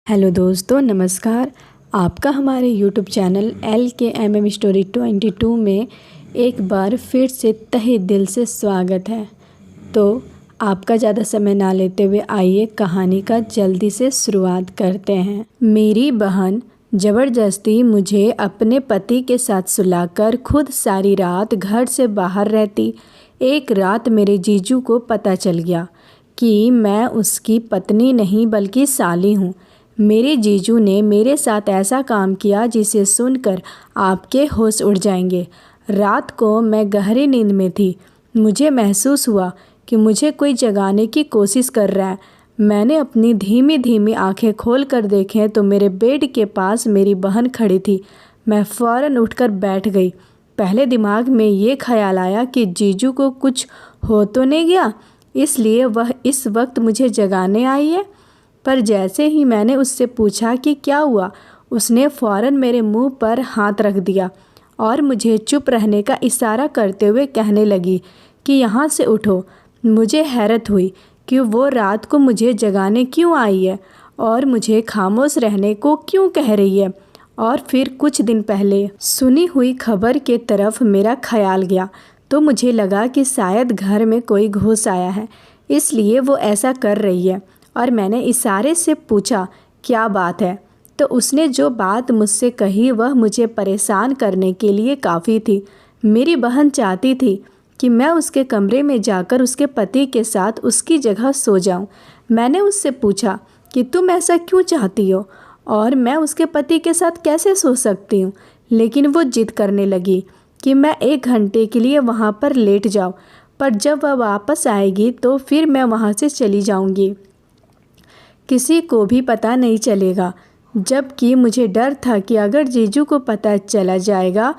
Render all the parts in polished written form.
Hello दोस्तों, नमस्कार। आपका हमारे यूट्यूब चैनल LKMM स्टोरी 22 में एक बार फिर से तहे दिल से स्वागत है। तो आपका ज़्यादा समय ना लेते हुए आइए कहानी का जल्दी से शुरुआत करते हैं। मेरी बहन ज़बरदस्ती मुझे अपने पति के साथ सुलाकर खुद सारी रात घर से बाहर रहती। एक रात मेरे जीजू को पता चल गया कि मैं उसकी पत्नी नहीं बल्कि साली हूँ। मेरे जीजू ने मेरे साथ ऐसा काम किया जिसे सुनकर आपके होश उड़ जाएंगे। रात को मैं गहरी नींद में थी। मुझे महसूस हुआ कि मुझे कोई जगाने की कोशिश कर रहा है। मैंने अपनी धीमी धीमी आंखें खोल कर देखें तो मेरे बेड के पास मेरी बहन खड़ी थी। मैं फ़ौरन उठकर बैठ गई। पहले दिमाग में ये ख्याल आया कि जीजू को कुछ हो तो नहीं गया, इसलिए वह इस वक्त मुझे जगाने आई है। पर जैसे ही मैंने उससे पूछा कि क्या हुआ, उसने फ़ौरन मेरे मुंह पर हाथ रख दिया और मुझे चुप रहने का इशारा करते हुए कहने लगी कि यहाँ से उठो। मुझे हैरत हुई कि वो रात को मुझे जगाने क्यों आई है और मुझे खामोश रहने को क्यों कह रही है। और फिर कुछ दिन पहले सुनी हुई खबर के तरफ मेरा ख्याल गया तो मुझे लगा कि शायद घर में कोई घुस आया है, इसलिए वो ऐसा कर रही है। और मैंने इशारे से पूछा क्या बात है, तो उसने जो बात मुझसे कही वह मुझे परेशान करने के लिए काफ़ी थी। मेरी बहन चाहती थी कि मैं उसके कमरे में जाकर उसके पति के साथ उसकी जगह सो जाऊं। मैंने उससे पूछा कि तुम ऐसा क्यों चाहती हो और मैं उसके पति के साथ कैसे सो सकती हूँ, लेकिन वो जिद करने लगी कि मैं 1 घंटे के लिए वहाँ पर लेट जाऊँ, पर जब वह वापस आएगी तो फिर मैं वहाँ से चली जाऊँगी। किसी को भी पता नहीं चलेगा, जबकि मुझे डर था कि अगर जीजू को पता चला जाएगा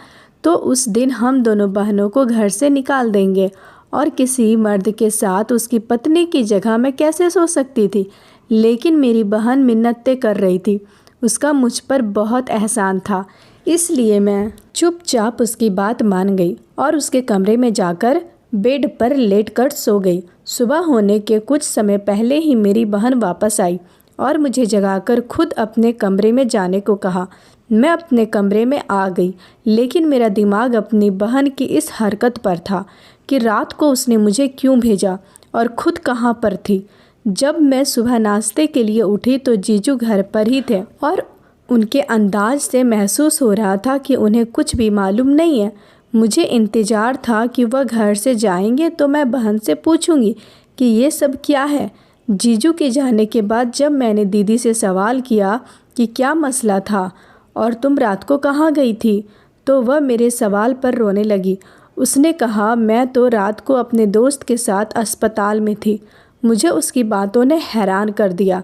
तो उस दिन हम दोनों बहनों को घर से निकाल देंगे और किसी मर्द के साथ उसकी पत्नी की जगह मैं कैसे सो सकती थी। लेकिन मेरी बहन मिन्नतें कर रही थी। उसका मुझ पर बहुत एहसान था, इसलिए मैं चुपचाप उसकी बात मान गई और उसके कमरे में जाकर बेड पर लेटकर सो गई। सुबह होने के कुछ समय पहले ही मेरी बहन वापस आई और मुझे जगाकर खुद अपने कमरे में जाने को कहा। मैं अपने कमरे में आ गई, लेकिन मेरा दिमाग अपनी बहन की इस हरकत पर था कि रात को उसने मुझे क्यों भेजा और खुद कहाँ पर थी। जब मैं सुबह नाश्ते के लिए उठी तो जीजू घर पर ही थे और उनके अंदाज से महसूस हो रहा था कि उन्हें कुछ भी मालूम नहीं है। मुझे इंतज़ार था कि वह घर से जाएंगे तो मैं बहन से पूछूंगी कि ये सब क्या है। जीजू के जाने के बाद जब मैंने दीदी से सवाल किया कि क्या मसला था और तुम रात को कहाँ गई थी, तो वह मेरे सवाल पर रोने लगी। उसने कहा मैं तो रात को अपने दोस्त के साथ अस्पताल में थी। मुझे उसकी बातों ने हैरान कर दिया।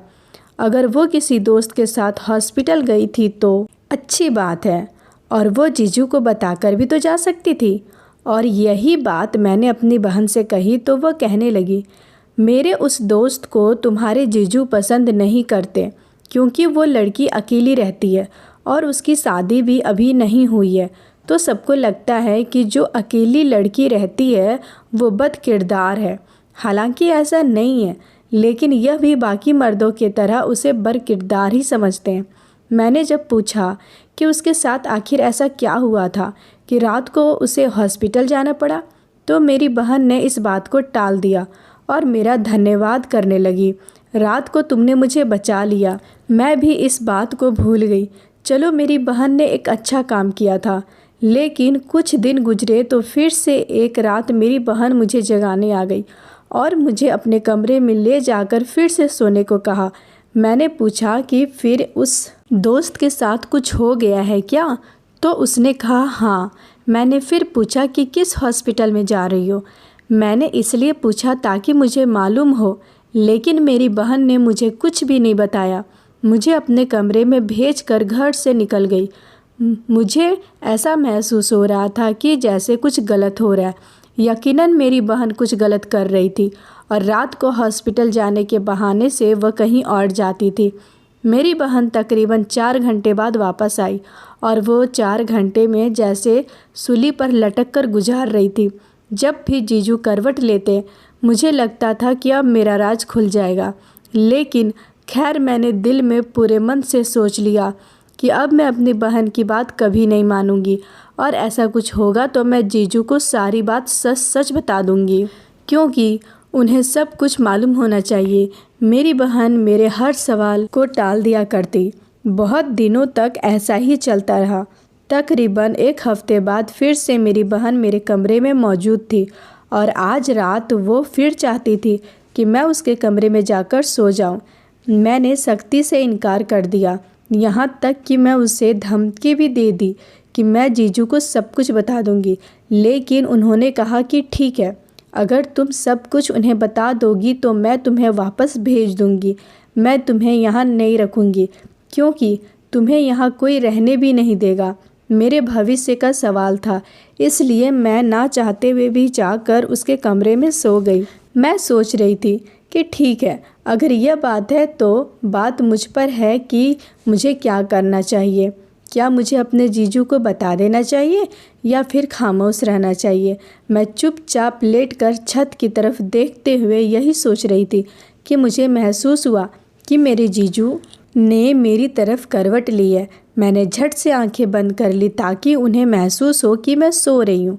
अगर वो किसी दोस्त के साथ हॉस्पिटल गई थी तो अच्छी बात है, और वो जीजू को बताकर भी तो जा सकती थी। और यही बात मैंने अपनी बहन से कही तो वह कहने लगी मेरे उस दोस्त को तुम्हारे जीजू पसंद नहीं करते, क्योंकि वो लड़की अकेली रहती है और उसकी शादी भी अभी नहीं हुई है। तो सबको लगता है कि जो अकेली लड़की रहती है वो बद किरदार है। हालांकि ऐसा नहीं है, लेकिन यह भी बाकी मर्दों की तरह उसे बरकिरदार ही समझते हैं। मैंने जब पूछा कि उसके साथ आखिर ऐसा क्या हुआ था कि रात को उसे हॉस्पिटल जाना पड़ा, तो मेरी बहन ने इस बात को टाल दिया और मेरा धन्यवाद करने लगी। रात को तुमने मुझे बचा लिया, मैं भी इस बात को भूल गई। चलो, मेरी बहन ने एक अच्छा काम किया था। लेकिन कुछ दिन गुजरे तो फिर से एक रात मेरी बहन मुझे जगाने आ गई और मुझे अपने कमरे में ले जाकर फिर से सोने को कहा। मैंने पूछा कि फिर उस दोस्त के साथ कुछ हो गया है क्या, तो उसने कहा हाँ। मैंने फिर पूछा कि किस हॉस्पिटल में जा रही हो। मैंने इसलिए पूछा ताकि मुझे मालूम हो, लेकिन मेरी बहन ने मुझे कुछ भी नहीं बताया। मुझे अपने कमरे में भेजकर घर से निकल गई। मुझे ऐसा महसूस हो रहा था कि जैसे कुछ गलत हो रहा है। यकीनन मेरी बहन कुछ गलत कर रही थी और रात को हॉस्पिटल जाने के बहाने से वह कहीं और जाती थी। मेरी बहन तकरीबन 4 घंटे बाद वापस आई और वो 4 घंटे में जैसे सूली पर लटक कर गुजार रही थी। जब भी जीजू करवट लेते मुझे लगता था कि अब मेरा राज खुल जाएगा, लेकिन खैर मैंने दिल में पूरे मन से सोच लिया कि अब मैं अपनी बहन की बात कभी नहीं मानूंगी और ऐसा कुछ होगा तो मैं जीजू को सारी बात सच सच बता दूंगी, क्योंकि उन्हें सब कुछ मालूम होना चाहिए। मेरी बहन मेरे हर सवाल को टाल दिया करती। बहुत दिनों तक ऐसा ही चलता रहा। तकरीबन 1 हफ्ते बाद फिर से मेरी बहन मेरे कमरे में मौजूद थी और आज रात वो फिर चाहती थी कि मैं उसके कमरे में जाकर सो जाऊं। मैंने सख्ती से इनकार कर दिया, यहाँ तक कि मैं उसे धमकी भी दे दी कि मैं जीजू को सब कुछ बता दूंगी। लेकिन उन्होंने कहा कि ठीक है, अगर तुम सब कुछ उन्हें बता दोगी तो मैं तुम्हें वापस भेज दूंगी। मैं तुम्हें यहाँ नहीं रखूँगी क्योंकि तुम्हें यहाँ कोई रहने भी नहीं देगा। मेरे भविष्य का सवाल था, इसलिए मैं ना चाहते हुए भी जाकर उसके कमरे में सो गई। मैं सोच रही थी कि ठीक है, अगर यह बात है तो बात मुझ पर है कि मुझे क्या करना चाहिए। क्या मुझे अपने जीजू को बता देना चाहिए या फिर खामोश रहना चाहिए। मैं चुपचाप लेटकर छत की तरफ देखते हुए यही सोच रही थी कि मुझे महसूस हुआ कि मेरे जीजू ने मेरी तरफ करवट ली है। मैंने झट से आंखें बंद कर ली ताकि उन्हें महसूस हो कि मैं सो रही हूँ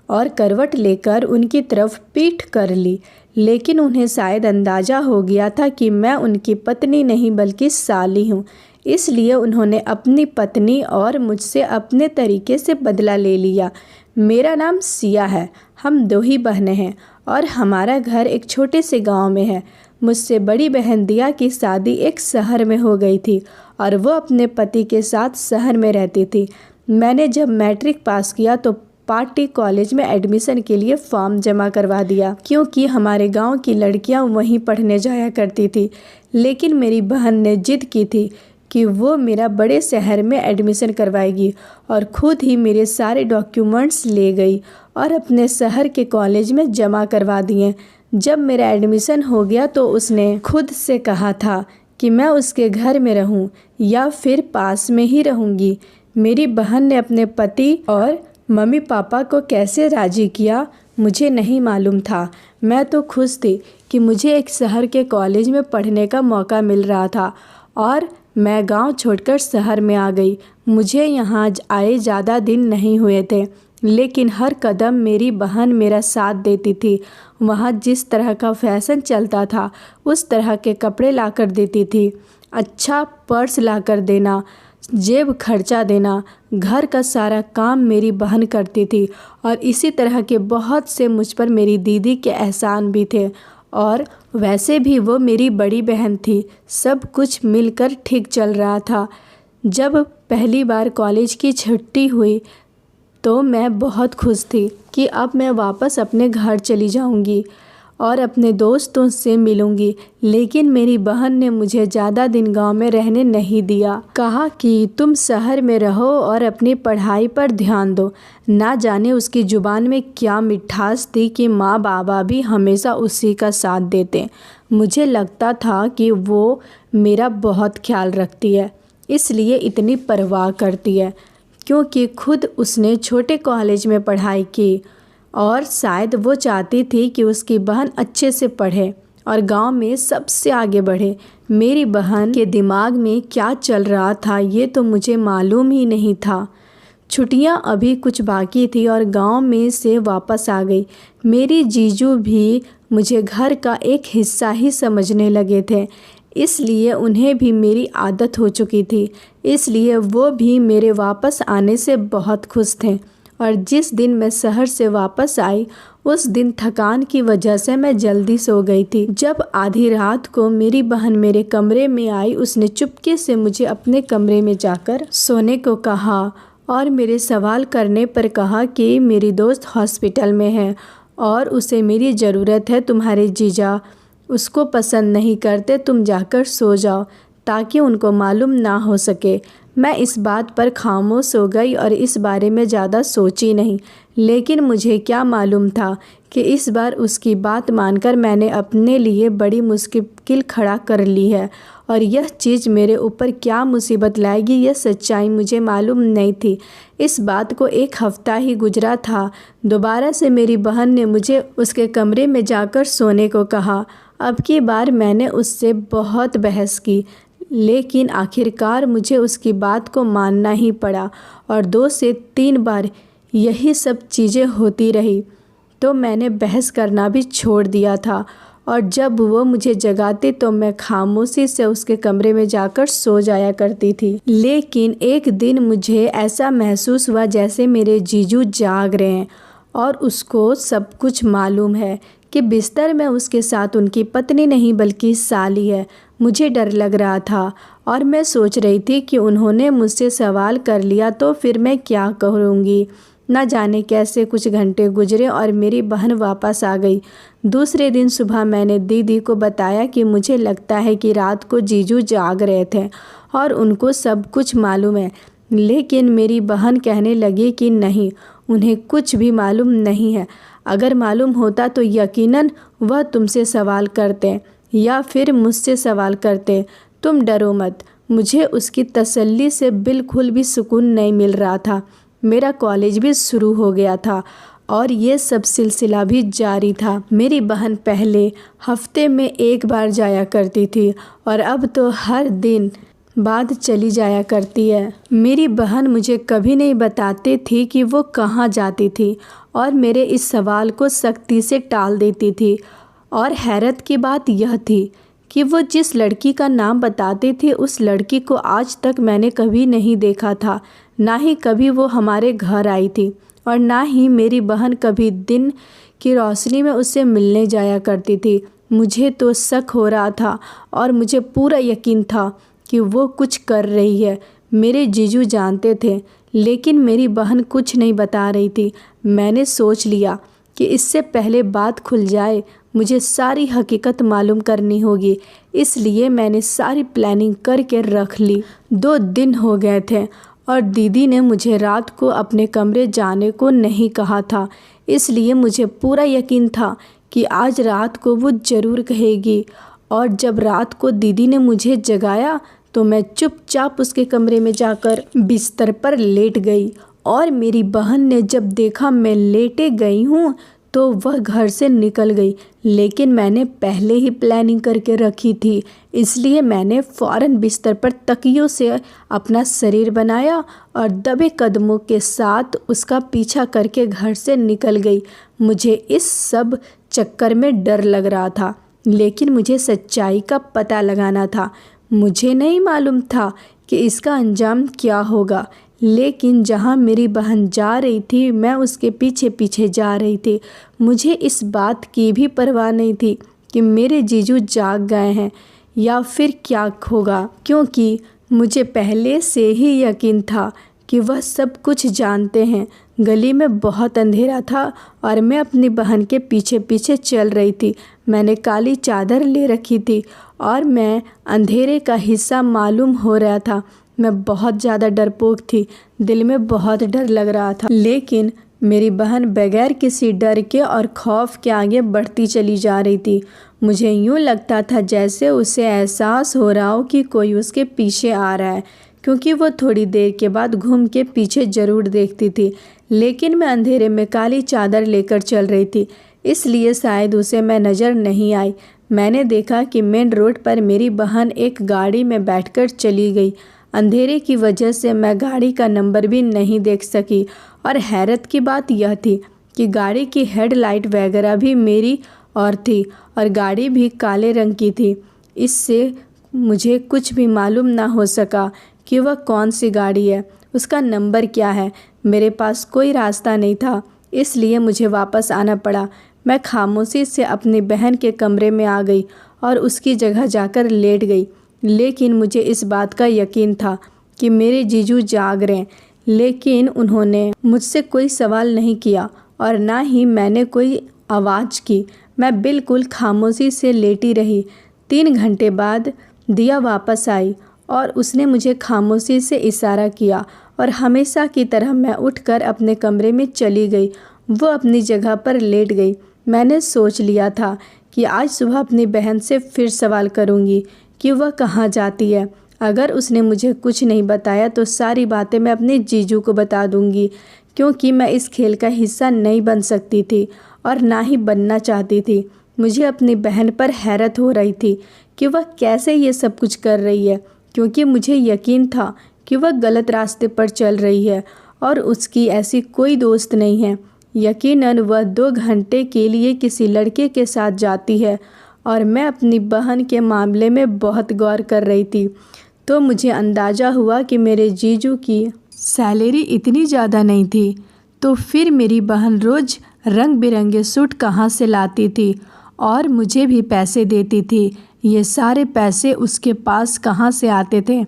और करवट लेकर उनकी तरफ पीठ कर ली। लेकिन उन्हें शायद अंदाज़ा हो गया था कि मैं उनकी पत्नी नहीं बल्कि साली हूँ, इसलिए उन्होंने अपनी पत्नी और मुझसे अपने तरीके से बदला ले लिया। मेरा नाम सिया है, हम 2 ही बहनें हैं और हमारा घर एक छोटे से गांव में है। मुझसे बड़ी बहन दिया की शादी एक शहर में हो गई थी और वो अपने पति के साथ शहर में रहती थी। मैंने जब मैट्रिक पास किया तो पार्टी कॉलेज में एडमिशन के लिए फॉर्म जमा करवा दिया, क्योंकि हमारे गांव की लड़कियां वहीं पढ़ने जाया करती थी। लेकिन मेरी बहन ने जिद की थी कि वो मेरा बड़े शहर में एडमिशन करवाएगी और ख़ुद ही मेरे सारे डॉक्यूमेंट्स ले गई और अपने शहर के कॉलेज में जमा करवा दिए। जब मेरा एडमिशन हो गया तो उसने खुद से कहा था कि मैं उसके घर में रहूं या फिर पास में ही रहूंगी। मेरी बहन ने अपने पति और मम्मी पापा को कैसे राज़ी किया मुझे नहीं मालूम था। मैं तो खुश थी कि मुझे एक शहर के कॉलेज में पढ़ने का मौका मिल रहा था और मैं गांव छोड़कर शहर में आ गई। मुझे यहाँ आए ज़्यादा दिन नहीं हुए थे, लेकिन हर कदम मेरी बहन मेरा साथ देती थी। वहाँ जिस तरह का फैशन चलता था उस तरह के कपड़े लाकर देती थी, अच्छा पर्स लाकर देना, जेब खर्चा देना, घर का सारा काम मेरी बहन करती थी। और इसी तरह के बहुत से मुझ पर मेरी दीदी के एहसान भी थे और वैसे भी वो मेरी बड़ी बहन थी। सब कुछ मिलकर ठीक चल रहा था। जब पहली बार कॉलेज की छुट्टी हुई तो मैं बहुत खुश थी कि अब मैं वापस अपने घर चली जाऊंगी और अपने दोस्तों से मिलूंगी। लेकिन मेरी बहन ने मुझे ज़्यादा दिन गांव में रहने नहीं दिया। कहा कि तुम शहर में रहो और अपनी पढ़ाई पर ध्यान दो। ना जाने उसकी ज़ुबान में क्या मिठास थी कि माँ बाबा भी हमेशा उसी का साथ देते। मुझे लगता था कि वो मेरा बहुत ख्याल रखती है, इसलिए इतनी परवाह करती है, क्योंकि खुद उसने छोटे कॉलेज में पढ़ाई की और शायद वो चाहती थी कि उसकी बहन अच्छे से पढ़े और गांव में सबसे आगे बढ़े। मेरी बहन के दिमाग में क्या चल रहा था ये तो मुझे मालूम ही नहीं था। छुट्टियां अभी कुछ बाकी थी और गांव में से वापस आ गई। मेरी जीजू भी मुझे घर का एक हिस्सा ही समझने लगे थे, इसलिए उन्हें भी मेरी आदत हो चुकी थी। इसलिए वो भी मेरे वापस आने से बहुत खुश थे। और जिस दिन मैं शहर से वापस आई उस दिन थकान की वजह से मैं जल्दी सो गई थी। जब आधी रात को मेरी बहन मेरे कमरे में आई, उसने चुपके से मुझे अपने कमरे में जाकर सोने को कहा और मेरे सवाल करने पर कहा कि मेरी दोस्त हॉस्पिटल में है और उसे मेरी ज़रूरत है। तुम्हारे जीजा उसको पसंद नहीं करते, तुम जाकर सो जाओ ताकि उनको मालूम ना हो सके। मैं इस बात पर खामोश हो गई और इस बारे में ज़्यादा सोची नहीं। लेकिन मुझे क्या मालूम था कि इस बार उसकी बात मानकर मैंने अपने लिए बड़ी मुश्किल खड़ा कर ली है और यह चीज़ मेरे ऊपर क्या मुसीबत लाएगी यह सच्चाई मुझे मालूम नहीं थी। इस बात को 1 हफ्ता ही गुजरा था। दोबारा से मेरी बहन ने मुझे उसके कमरे में जाकर सोने को कहा। अब की बार मैंने उससे बहुत बहस की, लेकिन आखिरकार मुझे उसकी बात को मानना ही पड़ा और 2 से 3 बार यही सब चीज़ें होती रही तो मैंने बहस करना भी छोड़ दिया था और जब वो मुझे जगाते तो मैं खामोशी से उसके कमरे में जाकर सो जाया करती थी। लेकिन एक दिन मुझे ऐसा महसूस हुआ जैसे मेरे जीजू जाग रहे हैं और उसको सब कुछ मालूम है कि बिस्तर में उसके साथ उनकी पत्नी नहीं बल्कि साली है। मुझे डर लग रहा था और मैं सोच रही थी कि उन्होंने मुझसे सवाल कर लिया तो फिर मैं क्या करूँगी। न जाने कैसे कुछ घंटे गुजरे और मेरी बहन वापस आ गई। दूसरे दिन सुबह मैंने दीदी को बताया कि मुझे लगता है कि रात को जीजू जाग रहे थे और उनको सब कुछ मालूम है। लेकिन मेरी बहन कहने लगी कि नहीं, उन्हें कुछ भी मालूम नहीं है। अगर मालूम होता तो यकीनन वह तुमसे सवाल करते या फिर मुझसे सवाल करते। तुम डरो मत। मुझे उसकी तसल्ली से बिल्कुल भी सुकून नहीं मिल रहा था। मेरा कॉलेज भी शुरू हो गया था और ये सब सिलसिला भी जारी था। मेरी बहन पहले हफ्ते में 1 बार जाया करती थी और अब तो हर दिन बाद चली जाया करती है। मेरी बहन मुझे कभी नहीं बताती थी कि वो कहाँ जाती थी और मेरे इस सवाल को सख्ती से टाल देती थी। और हैरत की बात यह थी कि वो जिस लड़की का नाम बताती थी उस लड़की को आज तक मैंने कभी नहीं देखा था। ना ही कभी वो हमारे घर आई थी और ना ही मेरी बहन कभी दिन की रोशनी में उससे मिलने जाया करती थी। मुझे तो शक हो रहा था और मुझे पूरा यकीन था कि वो कुछ कर रही है। मेरे जीजू जानते थे लेकिन मेरी बहन कुछ नहीं बता रही थी। मैंने सोच लिया कि इससे पहले बात खुल जाए मुझे सारी हकीकत मालूम करनी होगी। इसलिए मैंने सारी प्लानिंग करके रख ली। 2 दिन हो गए थे और दीदी ने मुझे रात को अपने कमरे जाने को नहीं कहा था। इसलिए मुझे पूरा यकीन था कि आज रात को वो ज़रूर कहेगी। और जब रात को दीदी ने मुझे जगाया तो मैं चुपचाप उसके कमरे में जाकर बिस्तर पर लेट गई और मेरी बहन ने जब देखा मैं लेटे गई हूँ तो वह घर से निकल गई। लेकिन मैंने पहले ही प्लानिंग करके रखी थी, इसलिए मैंने फ़ौरन बिस्तर पर तकियों से अपना शरीर बनाया और दबे कदमों के साथ उसका पीछा करके घर से निकल गई। मुझे इस सब चक्कर में डर लग रहा था, लेकिन मुझे सच्चाई का पता लगाना था। मुझे नहीं मालूम था कि इसका अंजाम क्या होगा, लेकिन जहाँ मेरी बहन जा रही थी मैं उसके पीछे पीछे जा रही थी। मुझे इस बात की भी परवाह नहीं थी कि मेरे जीजू जाग गए हैं या फिर क्या होगा, क्योंकि मुझे पहले से ही यकीन था कि वह सब कुछ जानते हैं। गली में बहुत अंधेरा था और मैं अपनी बहन के पीछे पीछे चल रही थी। मैंने काली चादर ले रखी थी और मैं अंधेरे का हिस्सा मालूम हो रहा था। मैं बहुत ज़्यादा डरपोक थी, दिल में बहुत डर लग रहा था। लेकिन मेरी बहन बगैर किसी डर के और खौफ के आगे बढ़ती चली जा रही थी। मुझे यूँ लगता था जैसे उसे एहसास हो रहा हो कि कोई उसके पीछे आ रहा है, क्योंकि वो थोड़ी देर के बाद घूम के पीछे ज़रूर देखती थी। लेकिन मैं अंधेरे में काली चादर लेकर चल रही थी, इसलिए शायद उसे मैं नज़र नहीं आई। मैंने देखा कि मेन रोड पर मेरी बहन एक गाड़ी में बैठकर चली गई। अंधेरे की वजह से मैं गाड़ी का नंबर भी नहीं देख सकी और हैरत की बात यह थी कि गाड़ी की हेडलाइट वगैरह भी मेरी और थी और गाड़ी भी काले रंग की थी। इससे मुझे कुछ भी मालूम ना हो सका कि वह कौन सी गाड़ी है, उसका नंबर क्या है। मेरे पास कोई रास्ता नहीं था, इसलिए मुझे वापस आना पड़ा। मैं खामोशी से अपनी बहन के कमरे में आ गई और उसकी जगह जाकर लेट गई। लेकिन मुझे इस बात का यकीन था कि मेरे जीजू जाग रहे हैं, लेकिन उन्होंने मुझसे कोई सवाल नहीं किया और ना ही मैंने कोई आवाज़ की। मैं बिल्कुल खामोशी से लेटी रही। 3 घंटे बाद दिया वापस आई और उसने मुझे खामोशी से इशारा किया और हमेशा की तरह मैं उठकर अपने कमरे में चली गई। वो अपनी जगह पर लेट गई। मैंने सोच लिया था कि आज सुबह अपनी बहन से फिर सवाल करूँगी कि वह कहाँ जाती है। अगर उसने मुझे कुछ नहीं बताया तो सारी बातें मैं अपने जीजू को बता दूँगी, क्योंकि मैं इस खेल का हिस्सा नहीं बन सकती थी और ना ही बनना चाहती थी। मुझे अपनी बहन पर हैरत हो रही थी कि वह कैसे ये सब कुछ कर रही है, क्योंकि मुझे यकीन था कि वह गलत रास्ते पर चल रही है और उसकी ऐसी कोई दोस्त नहीं है। यकीनन वह 2 घंटे के लिए किसी लड़के के साथ जाती है और मैं अपनी बहन के मामले में बहुत गौर कर रही थी। तो मुझे अंदाज़ा हुआ कि मेरे जीजू की सैलरी इतनी ज़्यादा नहीं थी, तो फिर मेरी बहन रोज़ रंग बिरंगे सूट कहाँ से लाती थी और मुझे भी पैसे देती थी। ये सारे पैसे उसके पास कहाँ से आते थे?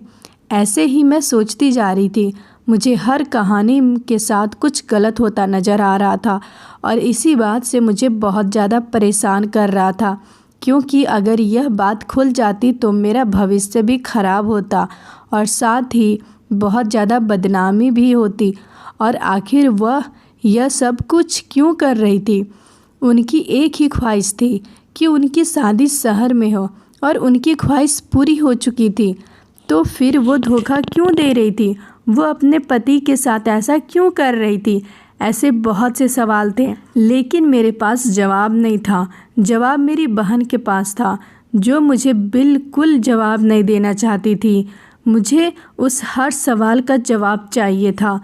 ऐसे ही मैं सोचती जा रही थी। मुझे हर कहानी के साथ कुछ गलत होता नज़र आ रहा था और इसी बात से मुझे बहुत ज़्यादा परेशान कर रहा था, क्योंकि अगर यह बात खुल जाती तो मेरा भविष्य भी खराब होता और साथ ही बहुत ज़्यादा बदनामी भी होती। और आखिर वह यह सब कुछ क्यों कर रही थी? उनकी एक ही ख्वाहिश थी कि उनकी शादी शहर में हो और उनकी ख्वाहिश पूरी हो चुकी थी, तो फिर वो धोखा क्यों दे रही थी? वो अपने पति के साथ ऐसा क्यों कर रही थी? ऐसे बहुत से सवाल थे, लेकिन मेरे पास जवाब नहीं था। जवाब मेरी बहन के पास था, जो मुझे बिल्कुल जवाब नहीं देना चाहती थी। मुझे उस हर सवाल का जवाब चाहिए था।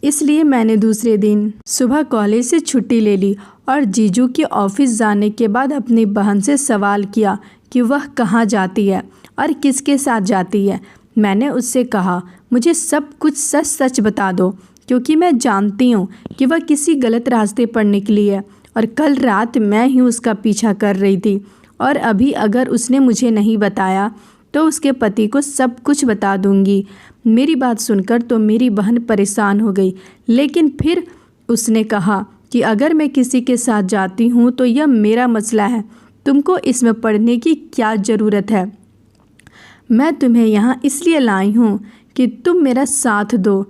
इसलिए मैंने दूसरे दिन सुबह कॉलेज से छुट्टी ले ली और जीजू के ऑफिस जाने के बाद अपनी बहन से सवाल किया कि वह कहाँ जाती है और किसके साथ जाती है। मैंने उससे कहा, मुझे सब कुछ सच सच बता दो, क्योंकि मैं जानती हूँ कि वह किसी गलत रास्ते पर निकली है और कल रात मैं ही उसका पीछा कर रही थी और अभी अगर उसने मुझे नहीं बताया तो उसके पति को सब कुछ बता दूंगी। मेरी बात सुनकर तो मेरी बहन परेशान हो गई, लेकिन फिर उसने कहा कि अगर मैं किसी के साथ जाती हूँ तो यह मेरा मसला है, तुमको इसमें पड़ने की क्या ज़रूरत है? मैं तुम्हें यहाँ इसलिए लाई हूँ कि तुम मेरा साथ दो।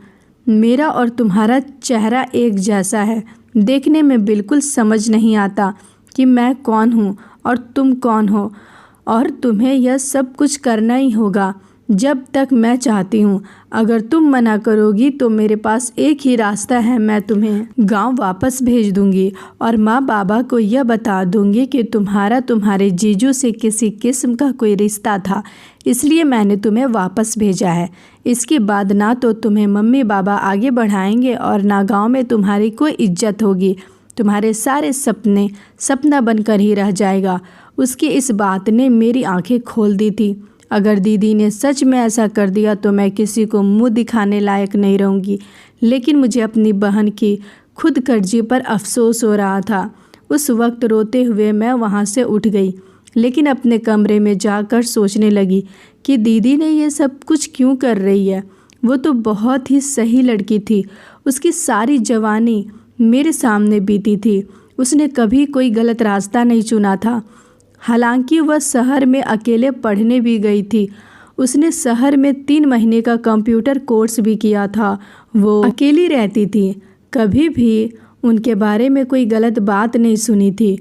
मेरा और तुम्हारा चेहरा एक जैसा है, देखने में बिल्कुल समझ नहीं आता कि मैं कौन हूँ और तुम कौन हो, और तुम्हें यह सब कुछ करना ही होगा जब तक मैं चाहती हूँ। अगर तुम मना करोगी तो मेरे पास एक ही रास्ता है, मैं तुम्हें गांव वापस भेज दूंगी और माँ बाबा को यह बता दूंगी कि तुम्हारे जीजू से किसी किस्म का कोई रिश्ता था, इसलिए मैंने तुम्हें वापस भेजा है। इसके बाद ना तो तुम्हें मम्मी बाबा आगे बढ़ाएंगे और ना गाँव में तुम्हारी कोई इज्जत होगी। तुम्हारे सारे सपने सपना बनकर ही रह जाएगा। उसकी इस बात ने मेरी आंखें खोल दी थी। अगर दीदी ने सच में ऐसा कर दिया तो मैं किसी को मुंह दिखाने लायक नहीं रहूँगी। लेकिन मुझे अपनी बहन की खुदगर्जी पर अफसोस हो रहा था। उस वक्त रोते हुए मैं वहाँ से उठ गई, लेकिन अपने कमरे में जाकर सोचने लगी कि दीदी ने ये सब कुछ क्यों कर रही है। वो तो बहुत ही सही लड़की थी। उसकी सारी जवानी मेरे सामने बीती थी। उसने कभी कोई गलत रास्ता नहीं चुना था। हालांकि वह शहर में अकेले पढ़ने भी गई थी। उसने शहर में 3 महीने का कंप्यूटर कोर्स भी किया था। वो अकेली रहती थी, कभी भी उनके बारे में कोई गलत बात नहीं सुनी थी।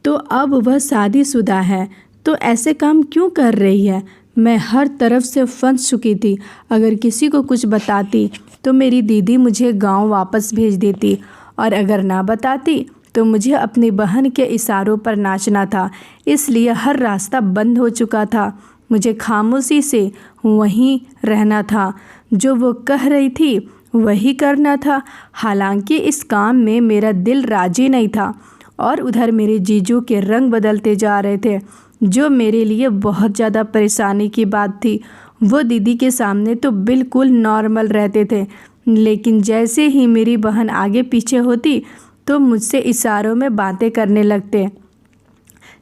तो अब वह शादीशुदा है तो ऐसे काम क्यों कर रही है? मैं हर तरफ से फंस चुकी थी। अगर किसी को कुछ बताती तो मेरी दीदी मुझे गांव वापस भेज देती, और अगर ना बताती तो मुझे अपनी बहन के इशारों पर नाचना था। इसलिए हर रास्ता बंद हो चुका था। मुझे खामोशी से वहीं रहना था। जो वो कह रही थी वही करना था। हालांकि इस काम में मेरा दिल राजी नहीं था और उधर मेरे जीजू के रंग बदलते जा रहे थे, जो मेरे लिए बहुत ज़्यादा परेशानी की बात थी। वो दीदी के सामने तो बिल्कुल नॉर्मल रहते थे, लेकिन जैसे ही मेरी बहन आगे पीछे होती तो मुझसे इशारों में बातें करने लगते,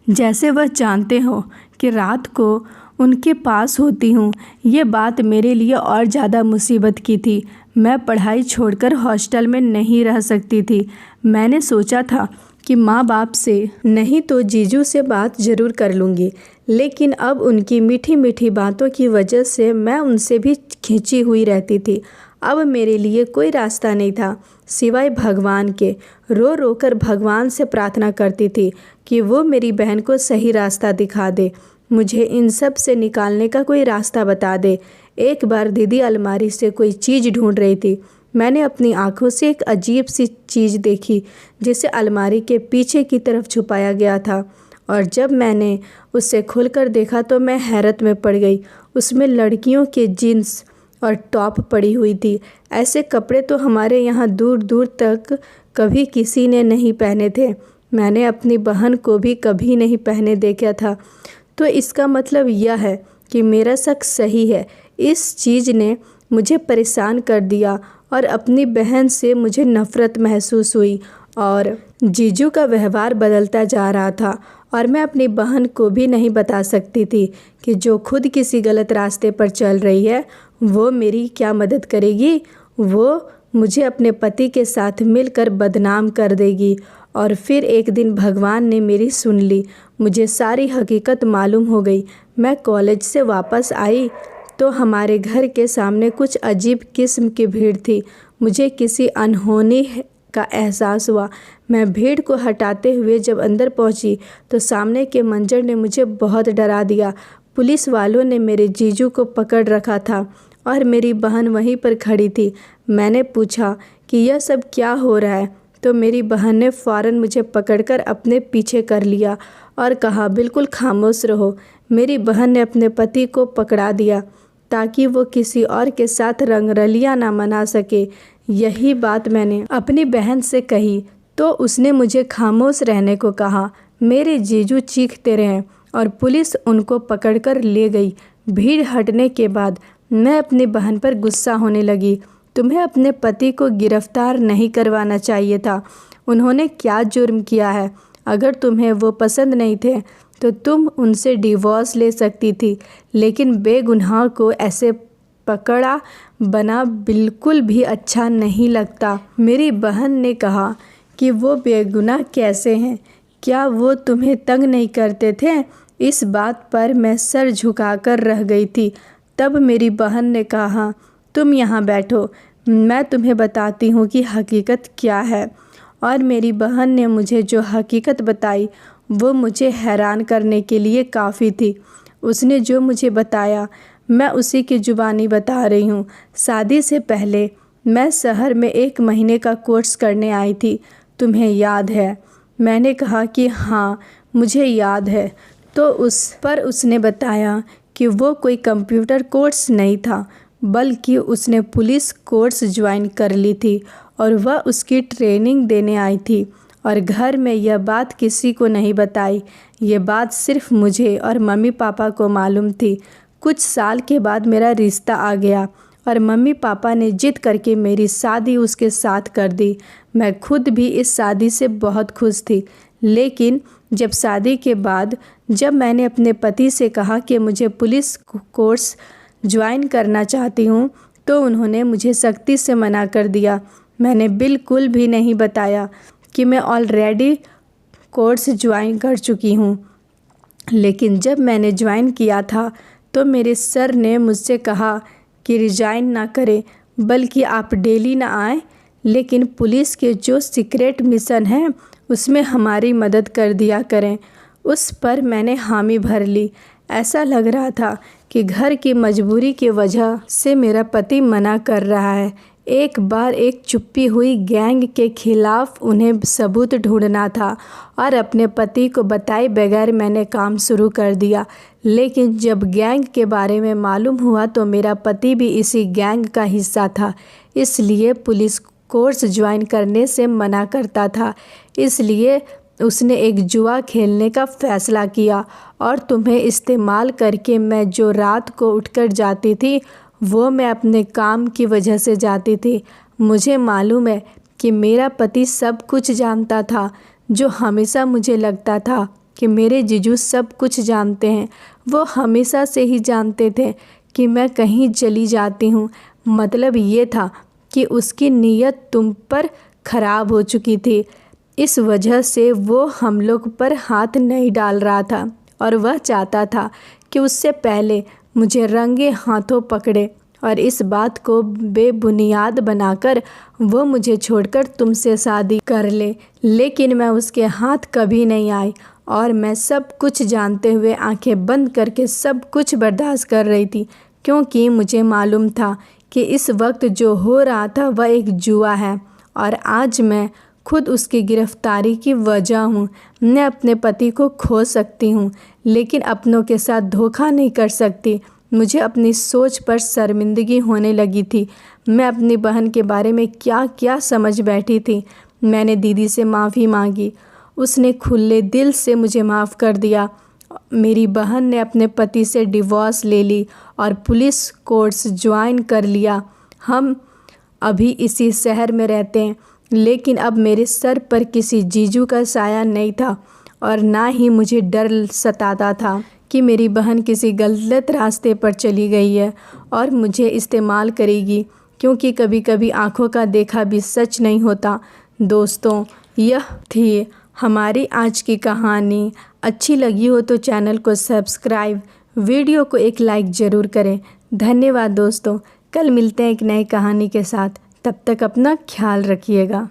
जैसे वह जानते हो कि रात को उनके पास होती हूँ। ये बात मेरे लिए और ज़्यादा मुसीबत की थी। मैं पढ़ाई छोड़कर हॉस्टल में नहीं रह सकती थी। मैंने सोचा था कि माँ बाप से नहीं तो जीजू से बात ज़रूर कर लूँगी, लेकिन अब उनकी मीठी मीठी बातों की वजह से मैं उनसे भी खींची हुई रहती थी। अब मेरे लिए कोई रास्ता नहीं था सिवाय भगवान के। रो रो कर भगवान से प्रार्थना करती थी कि वो मेरी बहन को सही रास्ता दिखा दे, मुझे इन सब से निकालने का कोई रास्ता बता दे। एक बार दीदी अलमारी से कोई चीज़ ढूंढ रही थी। मैंने अपनी आंखों से एक अजीब सी चीज़ देखी, जिसे अलमारी के पीछे की तरफ छुपाया गया था और जब मैंने उसे खोलकर देखा तो मैं हैरत में पड़ गई। उसमें लड़कियों के जीन्स और टॉप पड़ी हुई थी। ऐसे कपड़े तो हमारे यहाँ दूर दूर तक कभी किसी ने नहीं पहने थे। मैंने अपनी बहन को भी कभी नहीं पहने देखा था। तो इसका मतलब यह है कि मेरा शक सही है। इस चीज़ ने मुझे परेशान कर दिया और अपनी बहन से मुझे नफ़रत महसूस हुई और जीजू का व्यवहार बदलता जा रहा था और मैं अपनी बहन को भी नहीं बता सकती थी कि जो खुद किसी गलत रास्ते पर चल रही है वो मेरी क्या मदद करेगी। वो मुझे अपने पति के साथ मिलकर बदनाम कर देगी। और फिर एक दिन भगवान ने मेरी सुन ली। मुझे सारी हकीकत मालूम हो गई। मैं कॉलेज से वापस आई तो हमारे घर के सामने कुछ अजीब किस्म की भीड़ थी। मुझे किसी अनहोनी का एहसास हुआ। मैं भीड़ को हटाते हुए जब अंदर पहुंची तो सामने के मंजर ने मुझे बहुत डरा दिया। पुलिस वालों ने मेरे जीजू को पकड़ रखा था और मेरी बहन वहीं पर खड़ी थी। मैंने पूछा कि यह सब क्या हो रहा है तो मेरी बहन ने फ़ौरन मुझे पकड़कर अपने पीछे कर लिया और कहा, बिल्कुल खामोश रहो। मेरी बहन ने अपने पति को पकड़ा दिया ताकि वो किसी और के साथ रंगरलियां ना मना सके। यही बात मैंने अपनी बहन से कही तो उसने मुझे खामोश रहने को कहा। मेरे जीजू चीखते रहे और पुलिस उनको पकड़कर ले गई। भीड़ हटने के बाद मैं अपनी बहन पर गुस्सा होने लगी। तुम्हें अपने पति को गिरफ्तार नहीं करवाना चाहिए था। उन्होंने क्या जुर्म किया है? अगर तुम्हें वो पसंद नहीं थे तो तुम उनसे डिवोर्स ले सकती थी, लेकिन बेगुनाह को ऐसे पकड़ा बना बिल्कुल भी अच्छा नहीं लगता। मेरी बहन ने कहा कि वो बेगुनाह कैसे हैं? क्या वो तुम्हें तंग नहीं करते थे? इस बात पर मैं सर झुकाकर रह गई थी। तब मेरी बहन ने कहा, तुम यहाँ बैठो, मैं तुम्हें बताती हूँ कि हकीकत क्या है। और मेरी बहन ने मुझे जो हकीकत बताई वो मुझे हैरान करने के लिए काफ़ी थी। उसने जो मुझे बताया मैं उसी की ज़ुबानी बता रही हूँ। शादी से पहले मैं शहर में 1 महीने का कोर्स करने आई थी। तुम्हें याद है? मैंने कहा कि हाँ मुझे याद है। तो उस पर उसने बताया कि वो कोई कंप्यूटर कोर्स नहीं था, बल्कि उसने पुलिस कोर्स ज्वाइन कर ली थी और वह उसकी ट्रेनिंग देने आई थी। और घर में यह बात किसी को नहीं बताई। ये बात सिर्फ मुझे और मम्मी पापा को मालूम थी। कुछ साल के बाद मेरा रिश्ता आ गया और मम्मी पापा ने जिद करके मेरी शादी उसके साथ कर दी। मैं खुद भी इस शादी से बहुत खुश थी। लेकिन जब शादी के बाद जब मैंने अपने पति से कहा कि मुझे पुलिस कोर्स ज्वाइन करना चाहती हूँ तो उन्होंने मुझे सख्ती से मना कर दिया। मैंने बिल्कुल भी नहीं बताया कि मैं ऑलरेडी कोर्स ज्वाइन कर चुकी हूँ। लेकिन जब मैंने ज्वाइन किया था तो मेरे सर ने मुझसे कहा कि रिजाइन ना करें, बल्कि आप डेली ना आएँ, लेकिन पुलिस के जो सीक्रेट मिशन हैं उसमें हमारी मदद कर दिया करें। उस पर मैंने हामी भर ली। ऐसा लग रहा था कि घर की मजबूरी की वजह से मेरा पति मना कर रहा है। एक बार एक छुपी हुई गैंग के खिलाफ उन्हें सबूत ढूंढना था और अपने पति को बताए बगैर मैंने काम शुरू कर दिया। लेकिन जब गैंग के बारे में मालूम हुआ तो मेरा पति भी इसी गैंग का हिस्सा था, इसलिए पुलिस कोर्स ज्वाइन करने से मना करता था। इसलिए उसने एक जुआ खेलने का फ़ैसला किया और तुम्हें इस्तेमाल करके मैं जो रात को उठकर जाती थी वो मैं अपने काम की वजह से जाती थी। मुझे मालूम है कि मेरा पति सब कुछ जानता था। जो हमेशा मुझे लगता था कि मेरे जीजू सब कुछ जानते हैं, वो हमेशा से ही जानते थे कि मैं कहीं चली जाती हूँ। मतलब ये था कि उसकी नीयत तुम पर ख़राब हो चुकी थी। इस वजह से वो हम लोग पर हाथ नहीं डाल रहा था और वह चाहता था कि उससे पहले मुझे रंगे हाथों पकड़े और इस बात को बेबुनियाद बनाकर वो मुझे छोड़कर तुमसे शादी कर ले। लेकिन मैं उसके हाथ कभी नहीं आई और मैं सब कुछ जानते हुए आंखें बंद करके सब कुछ बर्दाश्त कर रही थी, क्योंकि मुझे मालूम था कि इस वक्त जो हो रहा था वह एक जुआ है और आज मैं खुद उसकी गिरफ्तारी की वजह हूँ। मैं अपने पति को खो सकती हूँ, लेकिन अपनों के साथ धोखा नहीं कर सकती। मुझे अपनी सोच पर शर्मिंदगी होने लगी थी। मैं अपनी बहन के बारे में क्या क्या समझ बैठी थी। मैंने दीदी से माफ़ी मांगी। उसने खुले दिल से मुझे माफ़ कर दिया। मेरी बहन ने अपने पति से डिवोर्स ले ली और पुलिस कोर्स ज्वाइन कर लिया। हम अभी इसी शहर में रहते हैं, लेकिन अब मेरे सर पर किसी जीजू का साया नहीं था और ना ही मुझे डर सताता था कि मेरी बहन किसी गलत रास्ते पर चली गई है और मुझे इस्तेमाल करेगी, क्योंकि कभी कभी आंखों का देखा भी सच नहीं होता। दोस्तों, यह थी हमारी आज की कहानी। अच्छी लगी हो तो चैनल को सब्सक्राइब, वीडियो को एक लाइक ज़रूर करें। धन्यवाद दोस्तों। कल मिलते हैं एक नई कहानी के साथ। तब तक अपना ख्याल रखिएगा।